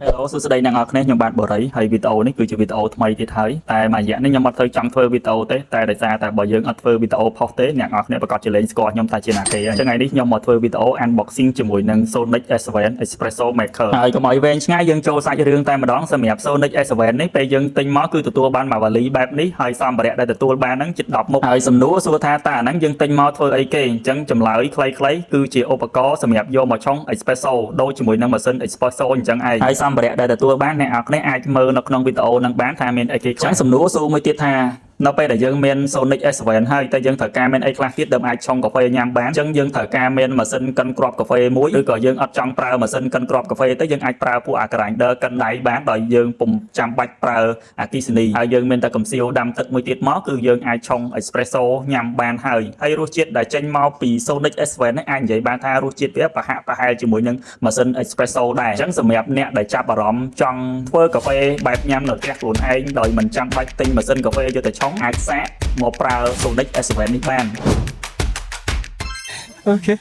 Hello សួស្តីអ្នកនរគ្នាខ្ញុំបាទបរិយហើយវីដេអូនេះគឺជាវីដេអូថ្មីទៀតហើយតែមួយរយៈនេះខ្ញុំអត់ទៅចង់ធ្វើវីដេអូទេតែដោយសារតែបើយើងអត់ធ្វើវីដេអូផុសទេអ្នកនរគ្នាប្រកាសជាលេងស្គាល់ខ្ញុំថាជាណាគេអញ្ចឹងថ្ងៃនេះខ្ញុំមកធ្វើវីដេអូ unboxing ជាមួយនឹង Sonic S7 Espresso Maker ហើយកុំឲ្យវែងឆ្ងាយយើងចូលសាច់រឿងតែម្ដងសម្រាប់ Sonic S7 នេះពេលយើងទិញមកគឺទទួលបានមួយវ៉ាលីបែបនេះហើយសម្ភារៈដែលទទួលបានហ្នឹងជិត10មុខហើយសំណួរសួរថាតើអាហ្នឹងយើងទិញមកធ្វើអីគេអញ្ចឹងចម្លើយខ្លីៗគឺជាឧបករណ៍សម្រាប់យកមកឆុង Espresso ដូចជាមួយនឹងម៉ាស៊ីន Espresso អញ្ចឹងឯងហើយសម្ភារៈដែលទទួលបានអ្នកនរគ្នាអាចមើលនៅក្នុងវីដេអូនឹងបានថាមានអីគេខ្លះសំណួរសួរមួយទៀតថានៅពេលដែលយើងមាន Sonic S7 ហើយតែយើងត្រូវការមានអីខ្លះទៀតដើម្បីអាចឆុងកាហ្វេញ៉ាំបានអញ្ចឹងយើងត្រូវការមានម៉ាស៊ីនកិនគ្រាប់កាហ្វេមួយឬក៏យើងអត់ចង់ប្រើម៉ាស៊ីនកិនគ្រាប់កាហ្វេទេយើងអាចប្រើពួកអា grinder កិនដៃបានដោយយើងពុំចាំបាច់ប្រើអគ្គិសនីហើយយើងមានតែកំសៀវដាំទឹកមួយទៀតមកគឺយើងអាចឆុង espresso ញ៉ាំបានហើយរសជាតិដែលចេញមកពី Sonic S7 នេះអាចនិយាយបានថារសជាតិវាប្រហាក់ប្រហែលជាមួយនឹងម៉ាស៊ីន espresso ដែរអញ្ចឹងសម្រាប់អ្នកដែលចាប់អារម្មណ៍ចង់ធ្វើកាហ្វេបែបញ៉ាំនៅផ្ទះខ្លួនឯងដោយមិនចាំបាច់ទិញម៉ាស៊ីនកាហ្វេយកទៅឆុងអាចសាកមកប្រើ Sonic S7 នេះបានអូខេ